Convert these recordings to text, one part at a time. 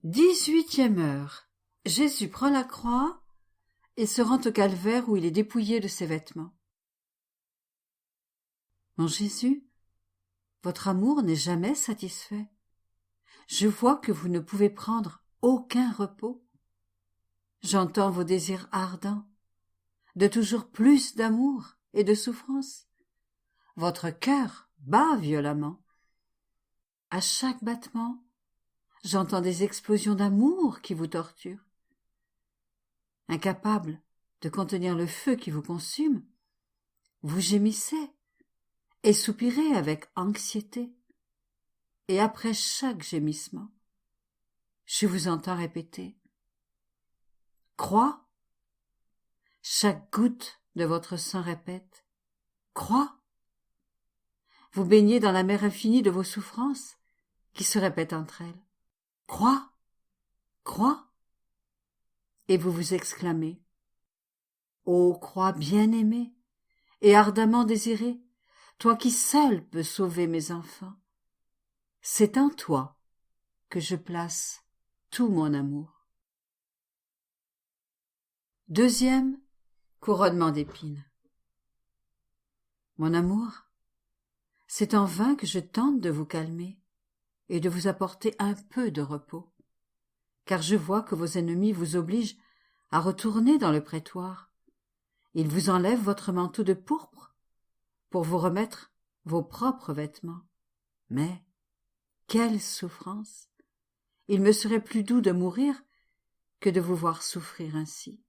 18e heure. Jésus prend la croix et se rend au calvaire où il est dépouillé de ses vêtements. Mon Jésus, votre amour n'est jamais satisfait. Je vois que vous ne pouvez prendre aucun repos. J'entends vos désirs ardents, de toujours plus d'amour et de souffrance. Votre cœur bat violemment. À chaque battement, j'entends des explosions d'amour qui vous torturent. Incapable de contenir le feu qui vous consume, vous gémissez et soupirez avec anxiété. Et après chaque gémissement, je vous entends répéter « Crois ». Chaque goutte de votre sang répète « Crois ». Vous baignez dans la mer infinie de vos souffrances qui se répètent entre elles « Crois, crois ». Et vous vous exclamez « Ô croix bien-aimée et ardemment désirée, toi qui seul peux sauver mes enfants, c'est en toi que je place tout mon amour. » Deuxième couronnement d'épines. Mon amour, c'est en vain que je tente de vous calmer et de vous apporter un peu de repos, car je vois que vos ennemis vous obligent à retourner dans le prétoire. Ils vous enlèvent votre manteau de pourpre pour vous remettre vos propres vêtements. Mais quelle souffrance! Il me serait plus doux de mourir que de vous voir souffrir ainsi.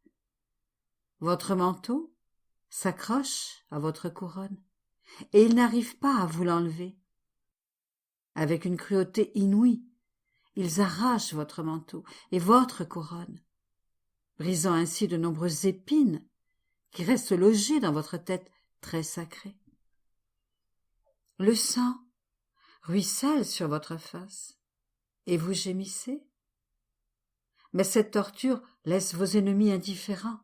Votre manteau s'accroche à votre couronne, et il n'arrive pas à vous l'enlever. Avec une cruauté inouïe, ils arrachent votre manteau et votre couronne, brisant ainsi de nombreuses épines qui restent logées dans votre tête très sacrée. Le sang ruisselle sur votre face, et vous gémissez. Mais cette torture laisse vos ennemis indifférents.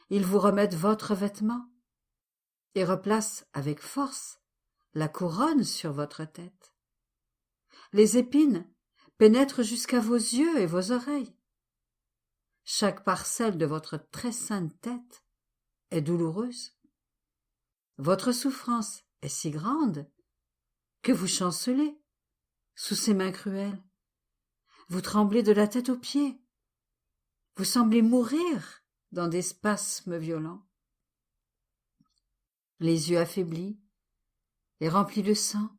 Ils vous remettent votre vêtement et replacent avec force la couronne sur votre tête. Les épines pénètrent jusqu'à vos yeux et vos oreilles. Chaque parcelle de votre très sainte tête est douloureuse. Votre souffrance est si grande que vous chancelez sous ces mains cruelles. Vous tremblez de la tête aux pieds. Vous semblez mourir dans des spasmes violents. Les yeux affaiblis et remplis de sang,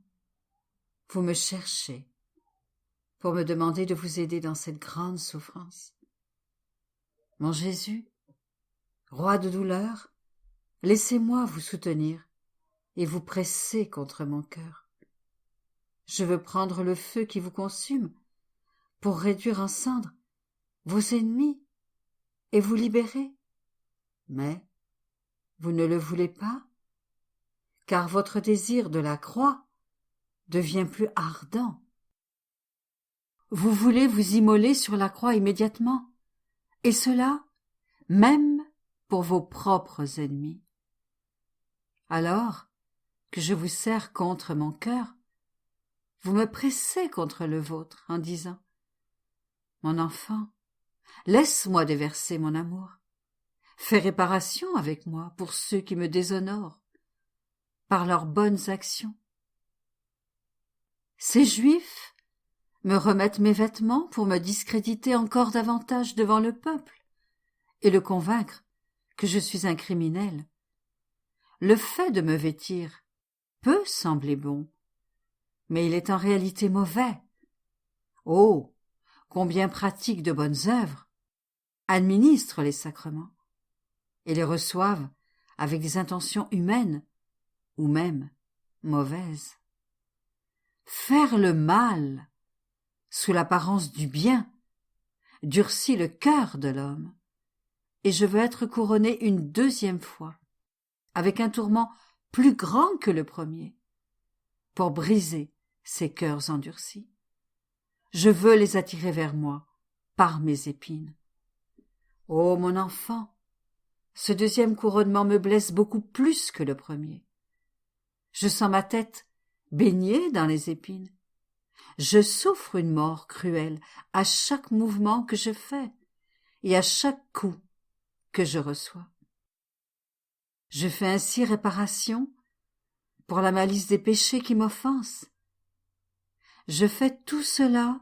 vous me cherchez pour me demander de vous aider dans cette grande souffrance. Mon Jésus, roi de douleur, laissez-moi vous soutenir et vous presser contre mon cœur. Je veux prendre le feu qui vous consume pour réduire en cendres vos ennemis et vous libérer. Mais vous ne le voulez pas, car votre désir de la croix devient plus ardent. Vous voulez vous immoler sur la croix immédiatement, et cela même pour vos propres ennemis. Alors que je vous serre contre mon cœur, vous me pressez contre le vôtre en disant « Mon enfant, laisse-moi déverser mon amour. Fais réparation avec moi pour ceux qui me déshonorent par leurs bonnes actions. » Ces Juifs me remettent mes vêtements pour me discréditer encore davantage devant le peuple et le convaincre que je suis un criminel. Le fait de me vêtir peut sembler bon, mais il est en réalité mauvais. Oh, combien pratiquent de bonnes œuvres, administrent les sacrements et les reçoivent avec des intentions humaines ou même mauvaises. Faire le mal sous l'apparence du bien durcit le cœur de l'homme, et je veux être couronné une deuxième fois avec un tourment plus grand que le premier pour briser ces cœurs endurcis. Je veux les attirer vers moi par mes épines. Ô mon enfant, ce deuxième couronnement me blesse beaucoup plus que le premier. Je sens ma tête baignée dans les épines. Je souffre une mort cruelle à chaque mouvement que je fais et à chaque coup que je reçois. Je fais ainsi réparation pour la malice des péchés qui m'offensent. Je fais tout cela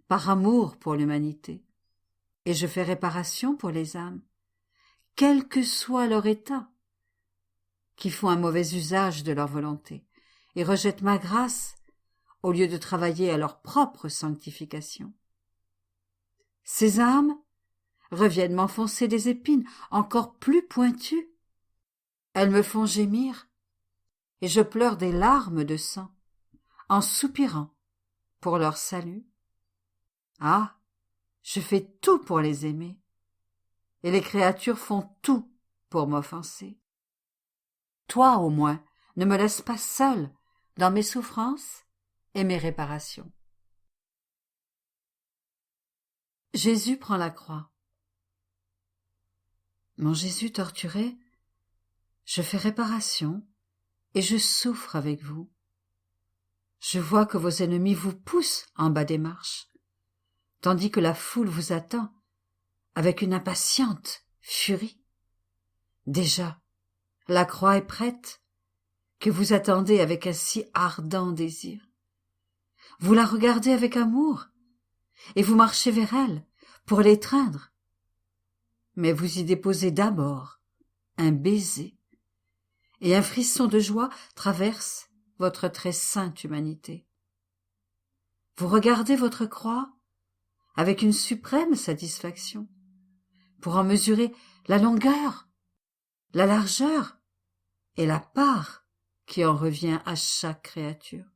par amour pour l'humanité, et je fais réparation pour les âmes, quel que soit leur état, qui font un mauvais usage de leur volonté et rejettent ma grâce au lieu de travailler à leur propre sanctification. Ces âmes reviennent m'enfoncer des épines encore plus pointues. Elles me font gémir, et je pleure des larmes de sang, en soupirant pour leur salut. Ah, je fais tout pour les aimer, et les créatures font tout pour m'offenser. Toi, au moins, ne me laisse pas seule dans mes souffrances et mes réparations. Jésus prend la croix. Mon Jésus torturé, je fais réparation et je souffre avec vous. Je vois que vos ennemis vous poussent en bas des marches, tandis que la foule vous attend avec une impatiente furie. Déjà, la croix est prête, que vous attendez avec un si ardent désir. Vous la regardez avec amour, et vous marchez vers elle pour l'étreindre. Mais vous y déposez d'abord un baiser, et un frisson de joie traverse votre très sainte humanité. Vous regardez votre croix avec une suprême satisfaction, pour en mesurer la longueur, la largeur et la part qui en revient à chaque créature.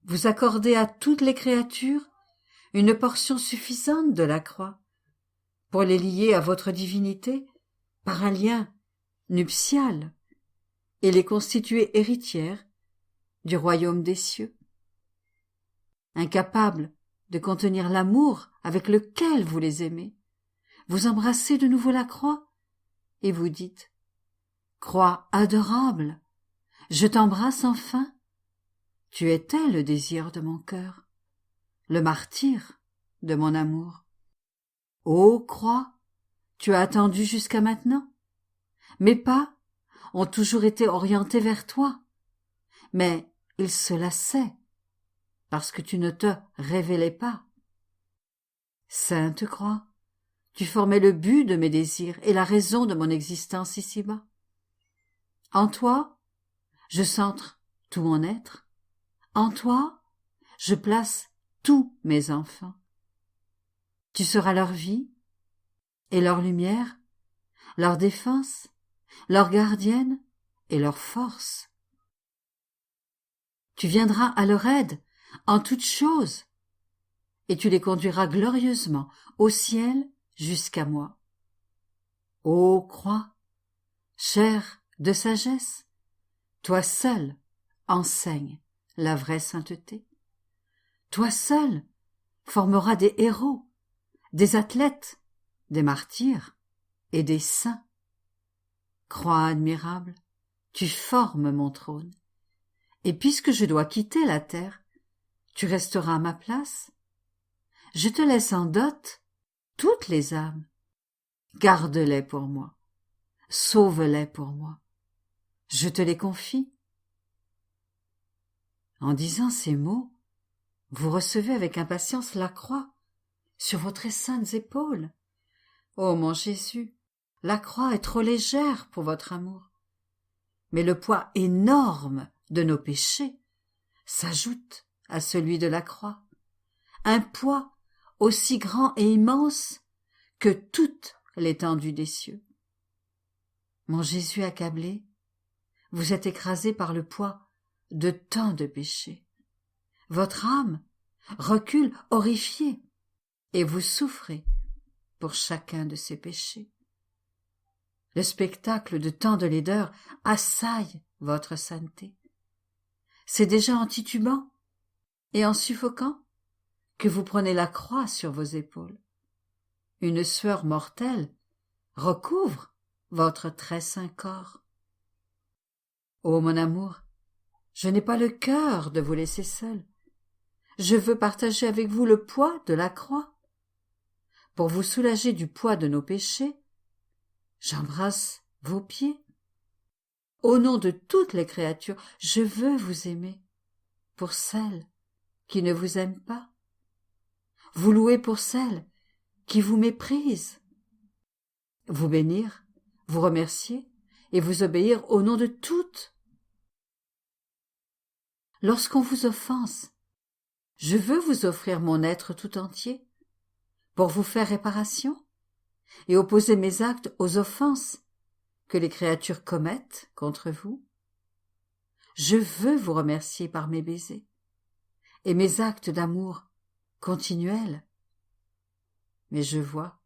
Vous accordez à toutes les créatures une portion suffisante de la croix pour les lier à votre divinité par un lien nuptial et les constituer héritières du royaume des cieux. Incapables de contenir l'amour avec lequel vous les aimez, vous embrassez de nouveau la croix et vous dites « Croix adorable, je t'embrasse enfin, tu étais le désir de mon cœur, le martyr de mon amour. Ô croix, tu as attendu jusqu'à maintenant. Mes pas ont toujours été orientés vers toi, mais ils se lassaient parce que tu ne te révélais pas. Sainte croix, tu formais le but de mes désirs et la raison de mon existence ici-bas. En toi, je centre tout mon être. En toi, je place tous mes enfants. Tu seras leur vie et leur lumière, leur défense, leur gardienne et leur force. Tu viendras à leur aide en toutes choses et tu les conduiras glorieusement au ciel jusqu'à moi. Ô croix, chair de sagesse, toi seul enseigne la vraie sainteté. Toi seul formeras des héros, des athlètes, des martyrs et des saints. Croix admirable, tu formes mon trône, et puisque je dois quitter la terre, tu resteras à ma place. Je te laisse en dot toutes les âmes. Garde-les pour moi, sauve-les pour moi. Je te les confie. En disant ces mots, vous recevez avec impatience la croix sur vos très saintes épaules. Ô mon Jésus, la croix est trop légère pour votre amour. Mais le poids énorme de nos péchés s'ajoute à celui de la croix, un poids aussi grand et immense que toute l'étendue des cieux. Mon Jésus accablé, vous êtes écrasé par le poids de tant de péchés. Votre âme recule horrifiée et vous souffrez pour chacun de ces péchés. Le spectacle de tant de laideur assaille votre sainteté. C'est déjà en titubant et en suffoquant que vous prenez la croix sur vos épaules. Une sueur mortelle recouvre votre très saint corps. Ô mon amour, je n'ai pas le cœur de vous laisser seul, Je veux partager avec vous le poids de la croix. Pour vous soulager du poids de nos péchés, j'embrasse vos pieds. Au nom de toutes les créatures, je veux vous aimer pour celles qui ne vous aiment pas, vous louer pour celles qui vous méprisent, vous bénir, vous remercier et vous obéir au nom de toutes. Lorsqu'on vous offense, je veux vous offrir mon être tout entier pour vous faire réparation et opposer mes actes aux offenses que les créatures commettent contre vous. Je veux vous remercier par mes baisers et mes actes d'amour continuels. Mais je vois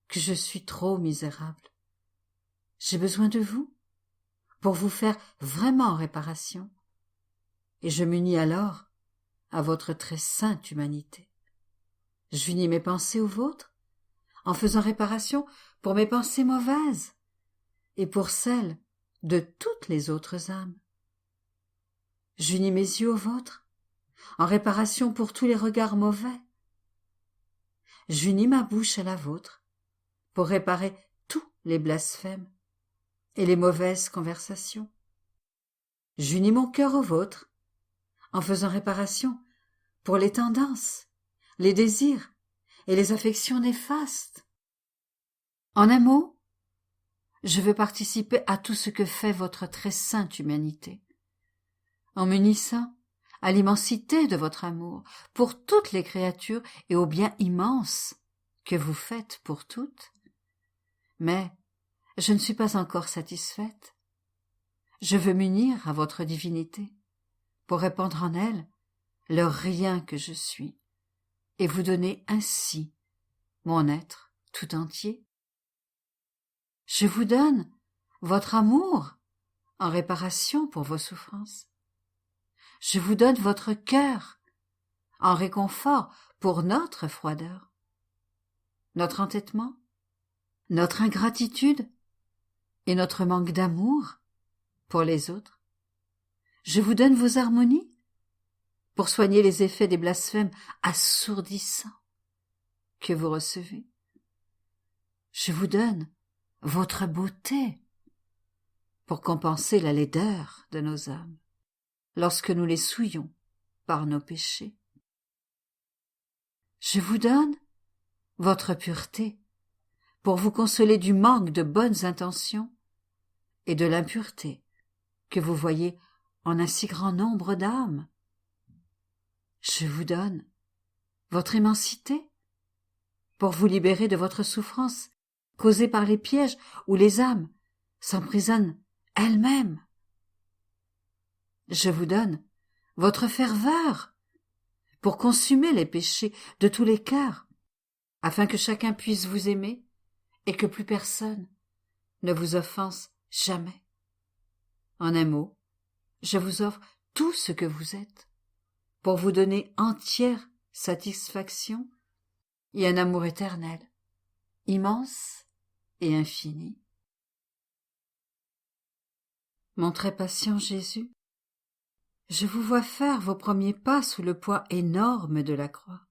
que je suis trop misérable. J'ai besoin de vous pour vous faire vraiment réparation, et je m'unis alors à votre très sainte humanité. J'unis mes pensées aux vôtres en faisant réparation pour mes pensées mauvaises et pour celles de toutes les autres âmes. J'unis mes yeux aux vôtres en réparation pour tous les regards mauvais. J'unis ma bouche à la vôtre pour réparer tous les blasphèmes et les mauvaises conversations. J'unis mon cœur au vôtre en faisant réparation pour les tendances, les désirs et les affections néfastes. En un mot, je veux participer à tout ce que fait votre très sainte humanité, en m'unissant à l'immensité de votre amour pour toutes les créatures et au bien immense que vous faites pour toutes. Mais je ne suis pas encore satisfaite. Je veux m'unir à votre divinité pour répandre en elle le rien que je suis et vous donner ainsi mon être tout entier. Je vous donne votre amour en réparation pour vos souffrances. Je vous donne votre cœur en réconfort pour notre froideur, notre entêtement, notre ingratitude et notre manque d'amour pour les autres. Je vous donne vos harmonies pour soigner les effets des blasphèmes assourdissants que vous recevez. Je vous donne votre beauté pour compenser la laideur de nos âmes lorsque nous les souillons par nos péchés. Je vous donne votre pureté pour vous consoler du manque de bonnes intentions et de l'impureté que vous voyez en un si grand nombre d'âmes. Je vous donne votre immensité pour vous libérer de votre souffrance causée par les pièges où les âmes s'emprisonnent elles-mêmes. Je vous donne votre ferveur pour consumer les péchés de tous les cœurs, afin que chacun puisse vous aimer et que plus personne ne vous offense jamais. En un mot, je vous offre tout ce que vous êtes, pour vous donner entière satisfaction et un amour éternel, immense et infini. Mon très patient Jésus, je vous vois faire vos premiers pas sous le poids énorme de la croix.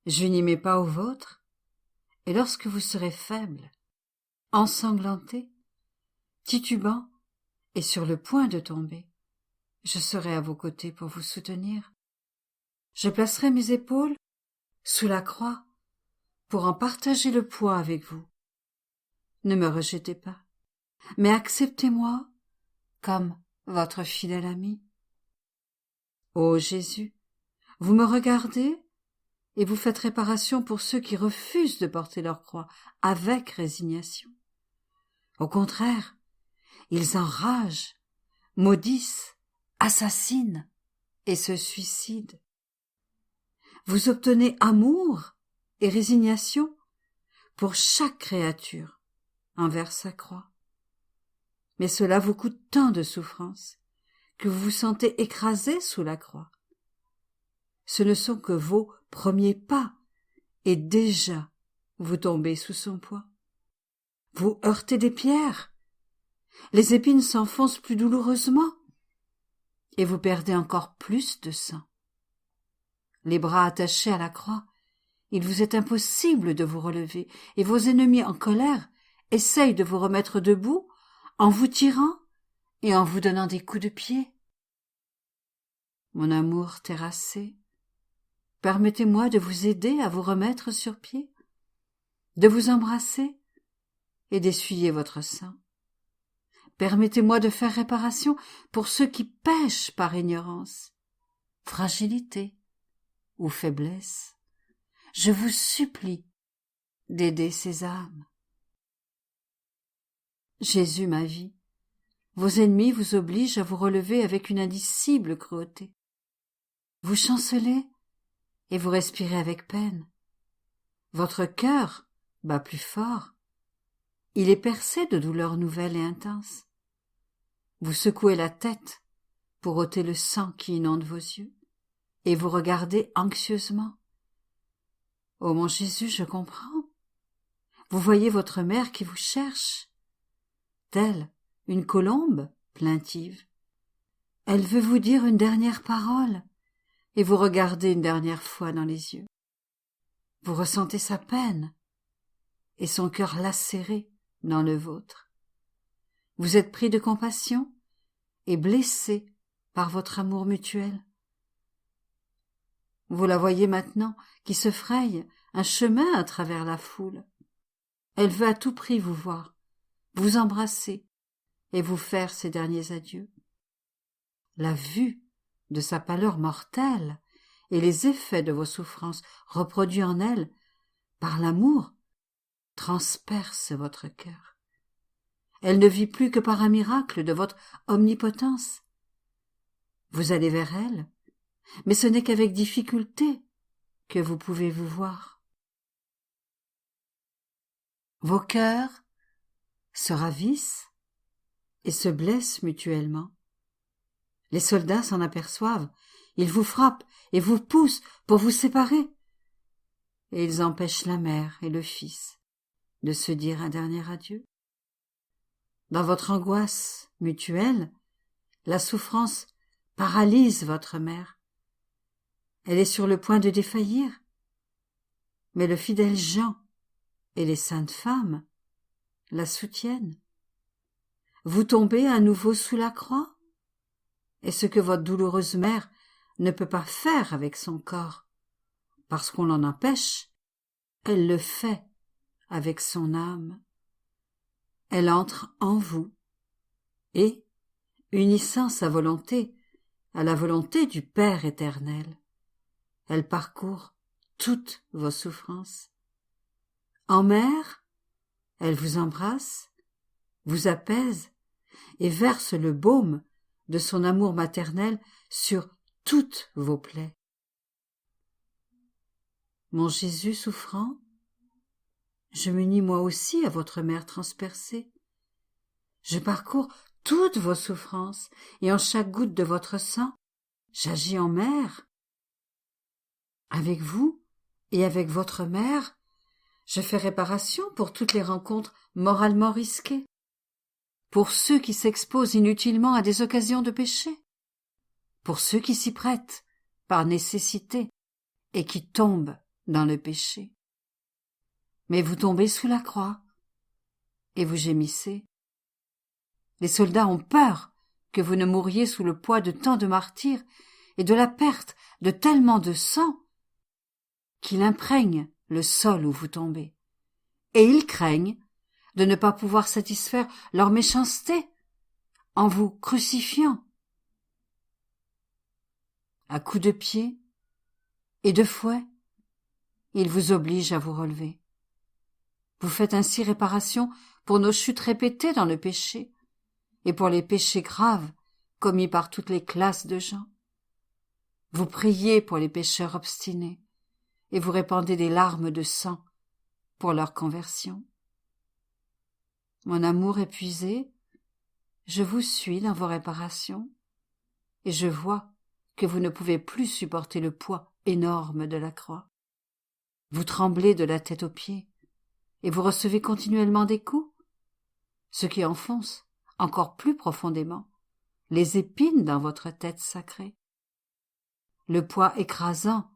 J'unis mes pas aux vôtres, et lorsque vous serez faible, ensanglanté, titubant et sur le point de tomber, je serai à vos côtés pour vous soutenir. Je placerai mes épaules sous la croix pour en partager le poids avec vous. Ne me rejetez pas, mais acceptez-moi comme votre fidèle ami. Ô Jésus, vous me regardez et vous faites réparation pour ceux qui refusent de porter leur croix avec résignation. Au contraire, ils enragent, maudissent, assassinent et se suicident. Vous obtenez amour et résignation pour chaque créature envers sa croix. Mais cela vous coûte tant de souffrance que vous vous sentez écrasé sous la croix. Ce ne sont que vos premiers pas, et déjà vous tombez sous son poids. Vous heurtez des pierres, les épines s'enfoncent plus douloureusement, et vous perdez encore plus de sang. les bras attachés à la croix, il vous est impossible de vous relever, et vos ennemis en colère essayent de vous remettre debout en vous tirant et en vous donnant des coups de pied. Mon amour terrassé, permettez-moi de vous aider à vous remettre sur pied, de vous embrasser et d'essuyer votre sang. Permettez-moi de faire réparation pour ceux qui pêchent par ignorance, fragilité ou faiblesse. Je vous supplie d'aider ces âmes. Jésus, ma vie, vos ennemis vous obligent à vous relever avec une indicible cruauté. Vous chancelez et vous respirez avec peine. Votre cœur bat plus fort. Il est percé de douleurs nouvelles et intenses. Vous secouez la tête pour ôter le sang qui inonde vos yeux, et vous regardez anxieusement. Ô mon Jésus, je comprends. Vous voyez votre mère qui vous cherche, telle une colombe plaintive. Elle veut vous dire une dernière parole, et vous regardez une dernière fois dans les yeux. Vous ressentez sa peine, et son cœur lacéré dans le vôtre. Vous êtes pris de compassion et blessé par votre amour mutuel. Vous la voyez maintenant qui se fraye un chemin à travers la foule. Elle veut à tout prix vous voir, vous embrasser et vous faire ses derniers adieux. La vue de sa pâleur mortelle et les effets de vos souffrances reproduits en elle par l'amour transpercent votre cœur. Elle ne vit plus que par un miracle de votre omnipotence. Vous allez vers elle, mais ce n'est qu'avec difficulté que vous pouvez vous voir. Vos cœurs se ravissent et se blessent mutuellement. Les soldats s'en aperçoivent, ils vous frappent et vous poussent pour vous séparer. Et ils empêchent la mère et le fils de se dire un dernier adieu. Dans votre angoisse mutuelle, la souffrance paralyse votre mère. Elle est sur le point de défaillir, mais le fidèle Jean et les saintes femmes la soutiennent. Vous tombez à nouveau sous la croix, et ce que votre douloureuse mère ne peut pas faire avec son corps, parce qu'on l'en empêche, elle le fait avec son âme. Elle entre en vous, et, unissant sa volonté à la volonté du Père éternel, elle parcourt toutes vos souffrances. En mère, elle vous embrasse, vous apaise et verse le baume de son amour maternel sur toutes vos plaies. Mon Jésus souffrant, je m'unis moi aussi à votre mère transpercée. Je parcours toutes vos souffrances, et en chaque goutte de votre sang, j'agis en mère. Avec vous et avec votre mère, je fais réparation pour toutes les rencontres moralement risquées, pour ceux qui s'exposent inutilement à des occasions de péché, pour ceux qui s'y prêtent par nécessité et qui tombent dans le péché. Mais vous tombez sous la croix et vous gémissez. Les soldats ont peur que vous ne mouriez sous le poids de tant de martyrs et de la perte de tellement de sang qu'il imprègne le sol où vous tombez. Et ils craignent de ne pas pouvoir satisfaire leur méchanceté en vous crucifiant. À coups de pied et de fouet, ils vous obligent à vous relever. Vous faites ainsi réparation pour nos chutes répétées dans le péché et pour les péchés graves commis par toutes les classes de gens. Vous priez pour les pécheurs obstinés et vous répandez des larmes de sang pour leur conversion. Mon amour épuisé, je vous suis dans vos réparations et je vois que vous ne pouvez plus supporter le poids énorme de la croix. Vous tremblez de la tête aux pieds et vous recevez continuellement des coups, ce qui enfonce encore plus profondément les épines dans votre tête sacrée. Le poids écrasant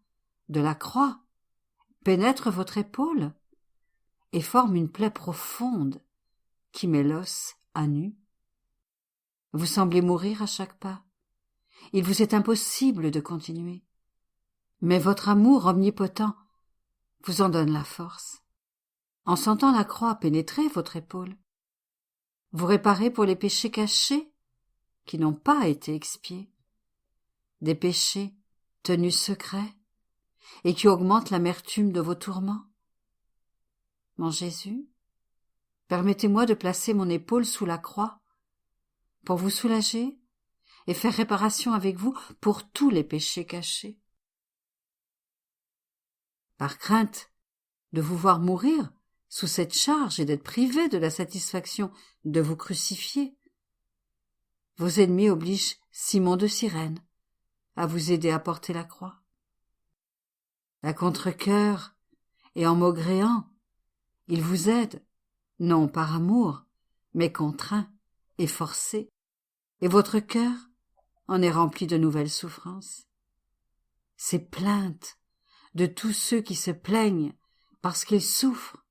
de la croix pénètre votre épaule et forme une plaie profonde qui met l'os à nu. Vous semblez mourir à chaque pas. Il vous est impossible de continuer. Mais votre amour omnipotent vous en donne la force. En sentant la croix pénétrer votre épaule, vous réparez pour les péchés cachés qui n'ont pas été expiés, des péchés tenus secrets et qui augmentent l'amertume de vos tourments. Mon Jésus, permettez-moi de placer mon épaule sous la croix pour vous soulager et faire réparation avec vous pour tous les péchés cachés. Par crainte de vous voir mourir sous cette charge et d'être privé de la satisfaction de vous crucifier, vos ennemis obligent Simon de Cyrène à vous aider à porter la croix. À contre-cœur et en maugréant, il vous aide, non par amour, mais contraint et forcé, et votre cœur en est rempli de nouvelles souffrances. Ces plaintes de tous ceux qui se plaignent parce qu'ils souffrent,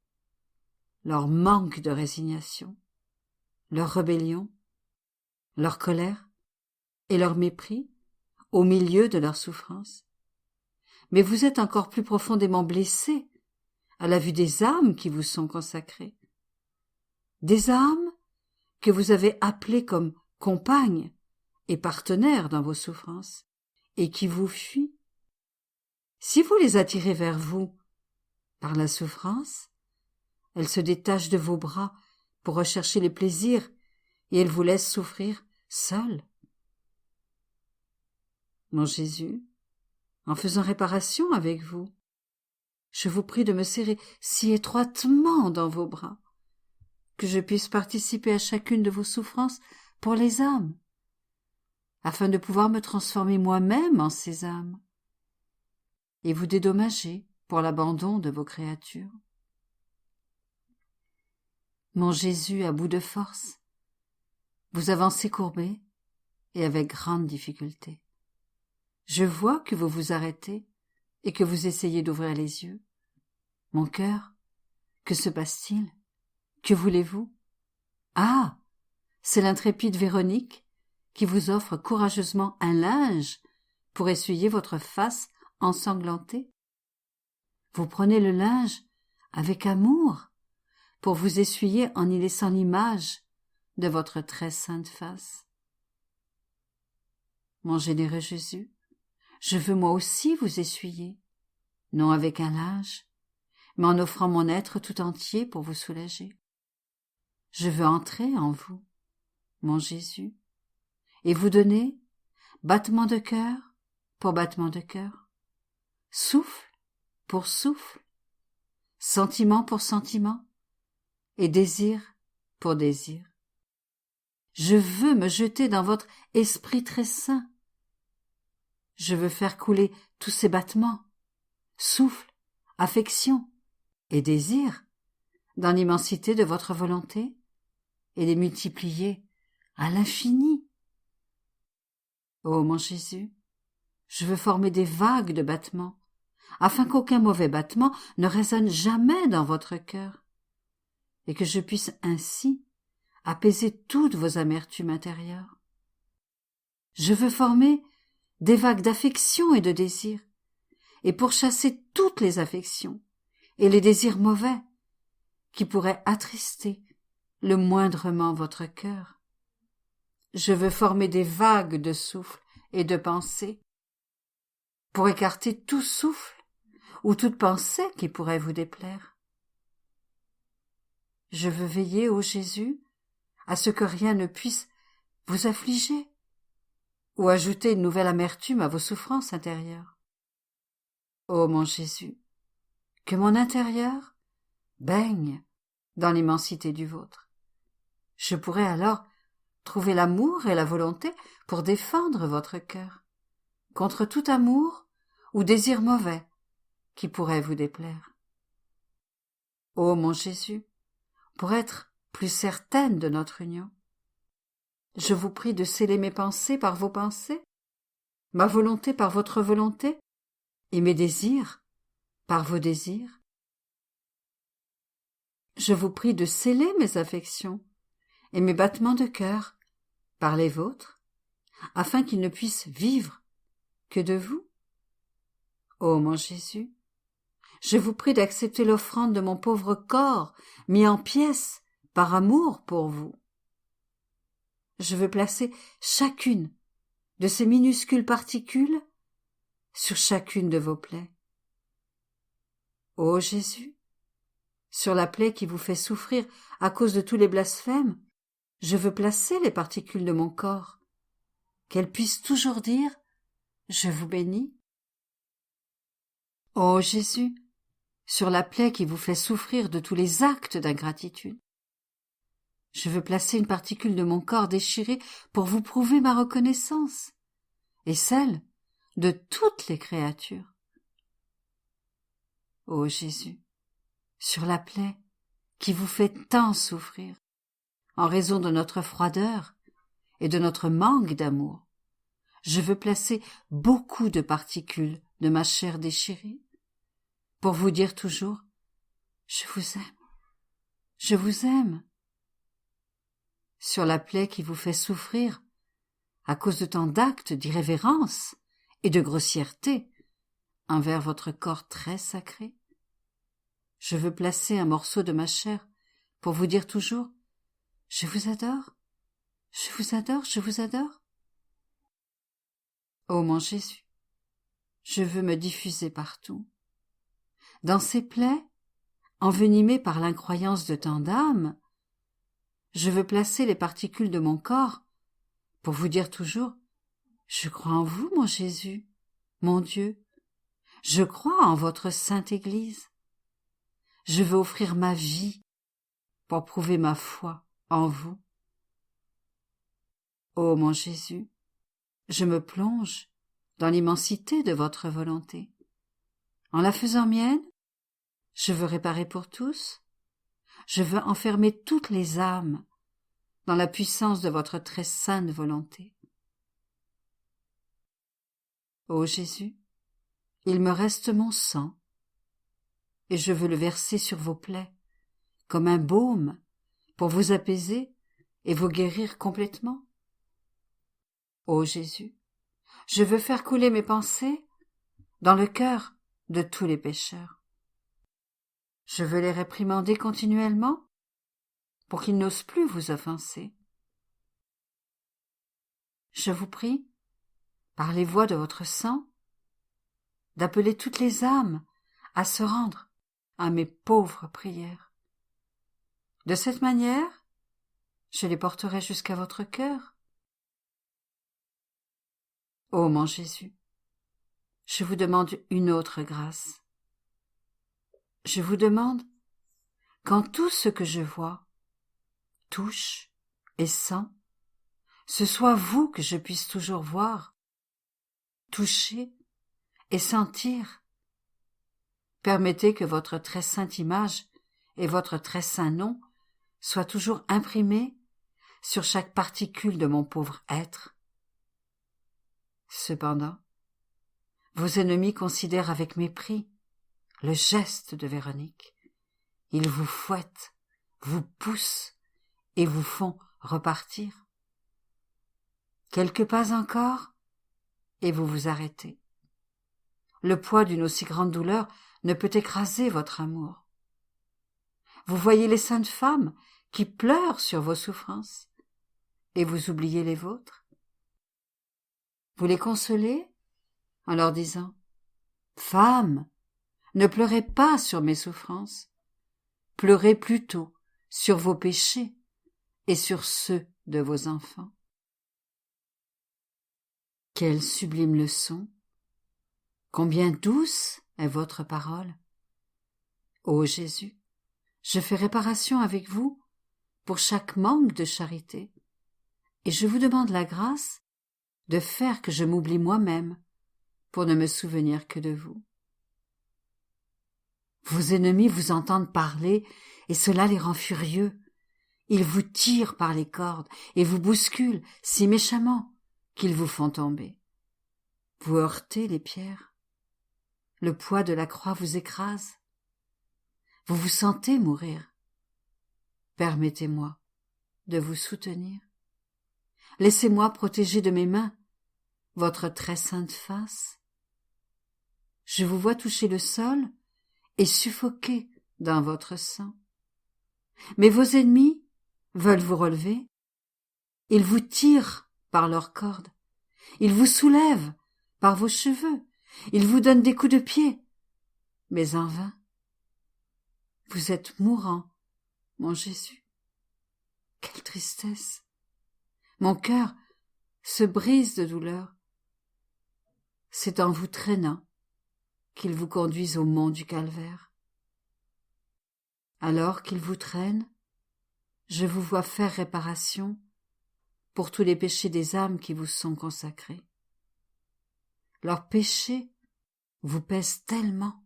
leur manque de résignation, leur rébellion, leur colère et leur mépris au milieu de leur souffrance. Mais vous êtes encore plus profondément blessés à la vue des âmes qui vous sont consacrées, des âmes que vous avez appelées comme compagnes et partenaires dans vos souffrances, et qui vous fuient. Si vous les attirez vers vous par la souffrance, elles se détachent de vos bras pour rechercher les plaisirs et elles vous laissent souffrir seuls. Mon Jésus, en faisant réparation avec vous, je vous prie de me serrer si étroitement dans vos bras que je puisse participer à chacune de vos souffrances pour les âmes, afin de pouvoir me transformer moi-même en ces âmes et vous dédommager pour l'abandon de vos créatures. Mon Jésus, à bout de force, vous avancez courbé et avec grande difficulté. Je vois que vous vous arrêtez et que vous essayez d'ouvrir les yeux. Mon cœur, que se passe-t-il? Que voulez-vous? Ah, c'est l'intrépide Véronique qui vous offre courageusement un linge pour essuyer votre face ensanglantée. Vous prenez le linge avec amour pour vous essuyer en y laissant l'image de votre très sainte face. Mon généreux Jésus, je veux moi aussi vous essuyer, non avec un linge, mais en offrant mon être tout entier pour vous soulager. Je veux entrer en vous, mon Jésus, et vous donner battement de cœur pour battement de cœur, souffle pour souffle, sentiment pour sentiment, et désir pour désir. Je veux me jeter dans votre esprit très saint. Je veux faire couler tous ces battements, souffle, affection et désir dans l'immensité de votre volonté et les multiplier à l'infini. Ô mon Jésus, je veux former des vagues de battements, afin qu'aucun mauvais battement ne résonne jamais dans votre cœur, et que je puisse ainsi apaiser toutes vos amertumes intérieures. Je veux former des vagues d'affection et de désir, et pourchasser toutes les affections et les désirs mauvais qui pourraient attrister le moindrement votre cœur. Je veux former des vagues de souffle et de pensée pour écarter tout souffle ou toute pensée qui pourrait vous déplaire. Je veux veiller, ô Jésus, à ce que rien ne puisse vous affliger ou ajouter une nouvelle amertume à vos souffrances intérieures. Ô mon Jésus, que mon intérieur baigne dans l'immensité du vôtre. Je pourrais alors trouver l'amour et la volonté pour défendre votre cœur contre tout amour ou désir mauvais qui pourrait vous déplaire. Ô mon Jésus, pour être plus certaine de notre union, je vous prie de sceller mes pensées par vos pensées, ma volonté par votre volonté, et mes désirs par vos désirs. Je vous prie de sceller mes affections et mes battements de cœur par les vôtres, afin qu'ils ne puissent vivre que de vous. Ô mon Jésus, je vous prie d'accepter l'offrande de mon pauvre corps mis en pièces par amour pour vous. Je veux placer chacune de ces minuscules particules sur chacune de vos plaies. Ô Jésus, sur la plaie qui vous fait souffrir à cause de tous les blasphèmes, je veux placer les particules de mon corps, qu'elles puissent toujours dire « Je vous bénis ». Ô Jésus, sur la plaie qui vous fait souffrir de tous les actes d'ingratitude, je veux placer une particule de mon corps déchiré pour vous prouver ma reconnaissance, et celle de toutes les créatures. Ô Jésus, sur la plaie qui vous fait tant souffrir, en raison de notre froideur et de notre manque d'amour, je veux placer beaucoup de particules de ma chair déchirée, pour vous dire toujours « Je vous aime, je vous aime ». Sur la plaie qui vous fait souffrir à cause de tant d'actes d'irrévérence et de grossièreté envers votre corps très sacré, je veux placer un morceau de ma chair pour vous dire toujours « Je vous adore, je vous adore, je vous adore ». Ô mon Jésus, je veux me diffuser partout. Dans ces plaies, envenimées par l'incroyance de tant d'âmes, je veux placer les particules de mon corps pour vous dire toujours « Je crois en vous, mon Jésus, mon Dieu, je crois en votre sainte Église. Je veux offrir ma vie pour prouver ma foi en vous. Ô mon Jésus, je me plonge dans l'immensité de votre volonté. En la faisant mienne, je veux réparer pour tous, je veux enfermer toutes les âmes dans la puissance de votre très sainte volonté. Ô Jésus, il me reste mon sang, et je veux le verser sur vos plaies, comme un baume, pour vous apaiser et vous guérir complètement. Ô Jésus, je veux faire couler mes pensées dans le cœur de tous les pécheurs. Je veux les réprimander continuellement pour qu'ils n'osent plus vous offenser. Je vous prie, par les voies de votre sang, d'appeler toutes les âmes à se rendre à mes pauvres prières. De cette manière, je les porterai jusqu'à votre cœur. Ô mon Jésus, je vous demande une autre grâce. Je vous demande qu'en tout ce que je vois, touche et sens, ce soit vous que je puisse toujours voir, toucher et sentir. Permettez que votre très sainte image et votre très saint nom soient toujours imprimés sur chaque particule de mon pauvre être. Cependant, vos ennemis considèrent avec mépris le geste de Véronique. Ils vous fouettent, vous poussent et vous font repartir. Quelques pas encore, et vous vous arrêtez. Le poids d'une aussi grande douleur ne peut écraser votre amour. Vous voyez les saintes femmes qui pleurent sur vos souffrances, et vous oubliez les vôtres. Vous les consolez en leur disant « Femmes, ne pleurez pas sur mes souffrances, pleurez plutôt sur vos péchés et sur ceux de vos enfants. » Quelle sublime leçon! Combien douce est votre parole! Ô Jésus, je fais réparation avec vous pour chaque manque de charité, et je vous demande la grâce de faire que je m'oublie moi-même pour ne me souvenir que de vous. Vos ennemis vous entendent parler et cela les rend furieux. Ils vous tirent par les cordes et vous bousculent si méchamment qu'ils vous font tomber. Vous heurtez les pierres. Le poids de la croix vous écrase. Vous vous sentez mourir. Permettez-moi de vous soutenir. Laissez-moi protéger de mes mains votre très sainte face. Je vous vois toucher le sol et suffoquer dans votre sang. Mais vos ennemis veulent vous relever. Ils vous tirent par leurs cordes. Ils vous soulèvent par vos cheveux. Ils vous donnent des coups de pied. Mais en vain. Vous êtes mourant, mon Jésus. Quelle tristesse! Mon cœur se brise de douleur. C'est en vous traînant qu'ils vous conduisent au mont du Calvaire. Alors qu'ils vous traînent, je vous vois faire réparation pour tous les péchés des âmes qui vous sont consacrées. Leurs péchés vous pèsent tellement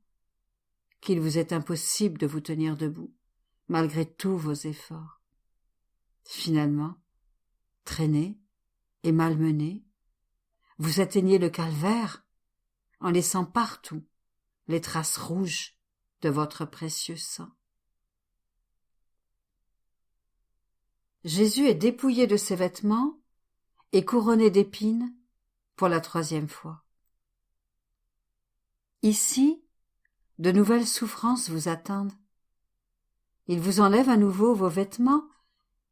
qu'il vous est impossible de vous tenir debout, malgré tous vos efforts. Finalement, traînés et malmenés, vous atteignez le calvaire en laissant partout les traces rouges de votre précieux sang. Jésus est dépouillé de ses vêtements et couronné d'épines pour la 3e fois. Ici, de nouvelles souffrances vous attendent. Il vous enlève à nouveau vos vêtements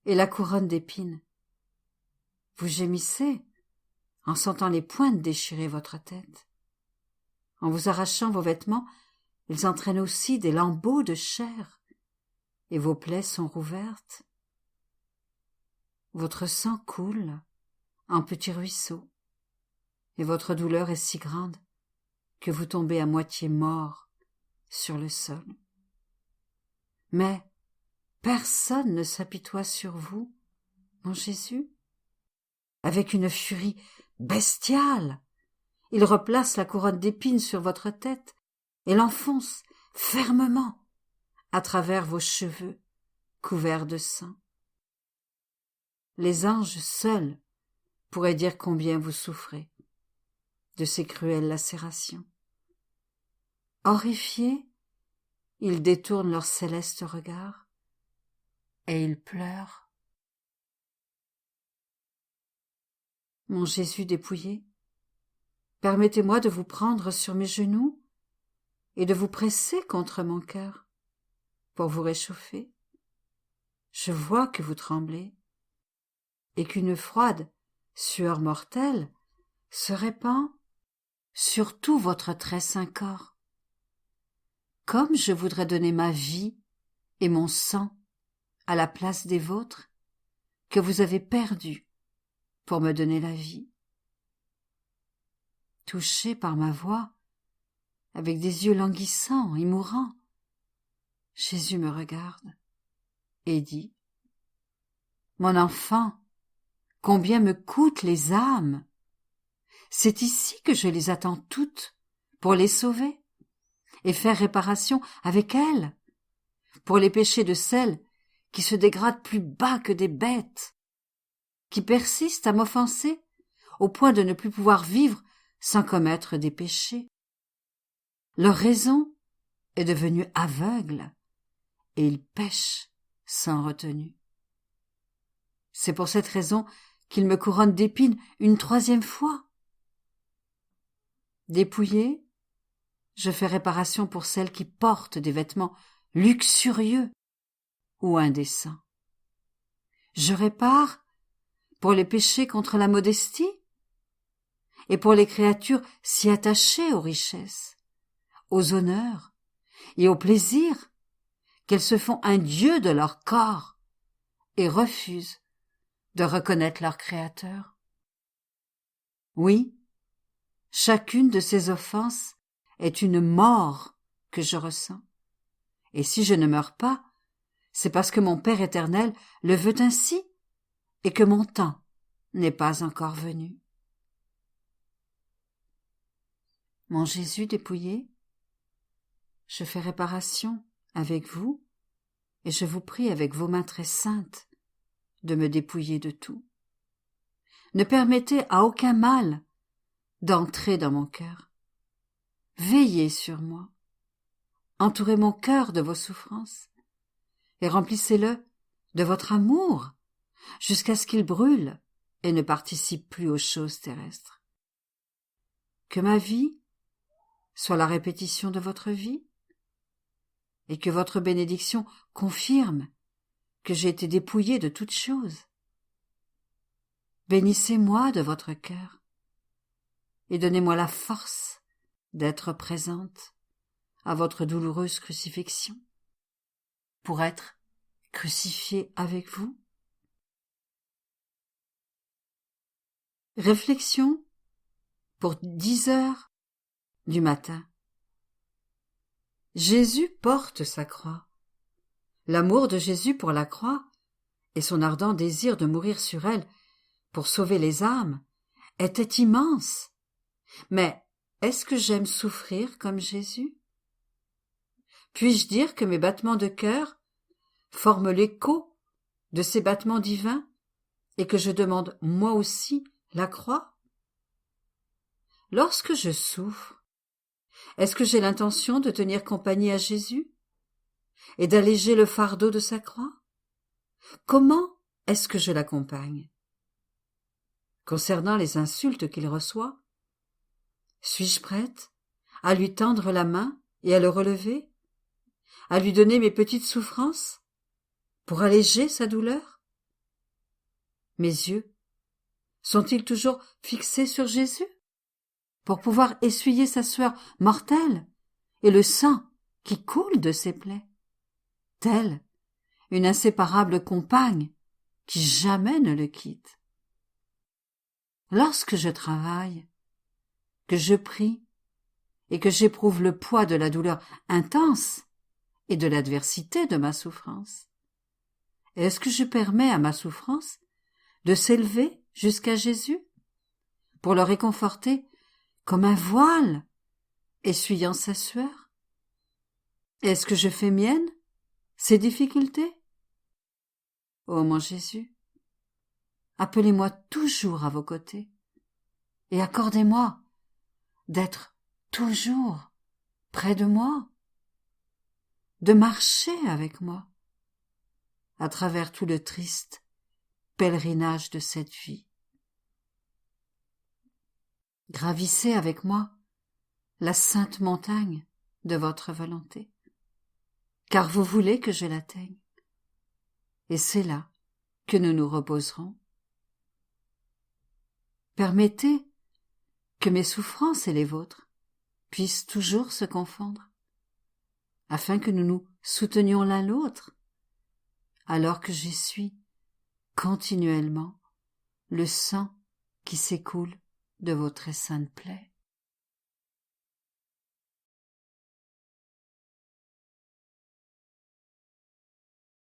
et la couronne d'épines. Vous gémissez en sentant les pointes déchirer votre tête. En vous arrachant vos vêtements, ils entraînent aussi des lambeaux de chair, et vos plaies sont rouvertes. Votre sang coule en petits ruisseaux, et votre douleur est si grande que vous tombez à moitié mort sur le sol. Mais personne ne s'apitoie sur vous, mon Jésus. Avec une furie bestiale, il replace la couronne d'épines sur votre tête et l'enfonce fermement à travers vos cheveux couverts de sang. Les anges seuls pourraient dire combien vous souffrez de ces cruelles lacérations. Horrifiés, ils détournent leur céleste regard et ils pleurent. Mon Jésus dépouillé, permettez-moi de vous prendre sur mes genoux et de vous presser contre mon cœur pour vous réchauffer. Je vois que vous tremblez et qu'une froide sueur mortelle se répand sur tout votre très saint corps. Comme je voudrais donner ma vie et mon sang à la place des vôtres que vous avez perdus pour me donner la vie. Touché par ma voix, avec des yeux languissants et mourants, Jésus me regarde et dit : « Mon enfant, combien me coûtent les âmes ? C'est ici que je les attends toutes pour les sauver et faire réparation avec elles pour les péchés de celles qui se dégradent plus bas que des bêtes, qui persistent à m'offenser au point de ne plus pouvoir vivre sans commettre des péchés. Leur raison est devenue aveugle et ils pêchent sans retenue. C'est pour cette raison qu'ils me couronnent d'épines une 3e fois. Dépouillé, je fais réparation pour celles qui portent des vêtements luxurieux ou indécents. Je répare pour les péchés contre la modestie et pour les créatures si attachées aux richesses, aux honneurs et au plaisir qu'elles se font un dieu de leur corps et refusent de reconnaître leur Créateur. Oui, chacune de ces offenses est une mort que je ressens. Et si je ne meurs pas, c'est parce que mon Père éternel le veut ainsi et que mon temps n'est pas encore venu. Mon Jésus dépouillé, je fais réparation avec vous et je vous prie avec vos mains très saintes de me dépouiller de tout. Ne permettez à aucun mal d'entrer dans mon cœur. veillez sur moi, entourez mon cœur de vos souffrances, et remplissez-le de votre amour, jusqu'à ce qu'il brûle et ne participe plus aux choses terrestres. Que ma vie soit la répétition de votre vie, et que votre bénédiction confirme que j'ai été dépouillé de toutes choses. Bénissez-moi de votre cœur, et donnez-moi la force d'être présente à votre douloureuse crucifixion, pour être crucifié avec vous. Réflexion pour 10 heures du matin. Jésus porte sa croix. L'amour de Jésus pour la croix et son ardent désir de mourir sur elle pour sauver les âmes était immense. Mais est-ce que j'aime souffrir comme Jésus? Puis-je dire que mes battements de cœur forment l'écho de ces battements divins et que je demande moi aussi la croix? Lorsque je souffre, est-ce que j'ai l'intention de tenir compagnie à Jésus et d'alléger le fardeau de sa croix? Comment est-ce que je l'accompagne? Concernant les insultes qu'il reçoit, suis-je prête à lui tendre la main et à le relever, à lui donner mes petites souffrances pour alléger sa douleur? Mes yeux sont-ils toujours fixés sur Jésus pour pouvoir essuyer sa sueur mortelle et le sang qui coule de ses plaies, telle une inséparable compagne qui jamais ne le quitte? Lorsque je travaille, que je prie et que j'éprouve le poids de la douleur intense et de l'adversité de ma souffrance, est-ce que je permets à ma souffrance de s'élever jusqu'à Jésus pour le réconforter comme un voile essuyant sa sueur? Est-ce que je fais mienne ces difficultés? Ô mon Jésus, appelez-moi toujours à vos côtés et accordez-moi d'être toujours près de moi, de marcher avec moi à travers tout le triste pèlerinage de cette vie. Gravissez avec moi la sainte montagne de votre volonté, car vous voulez que je l'atteigne, et c'est là que nous nous reposerons. Permettez que mes souffrances et les vôtres puissent toujours se confondre, afin que nous nous soutenions l'un l'autre, alors que j'essuie continuellement le sang qui s'écoule de vos très saintes plaies.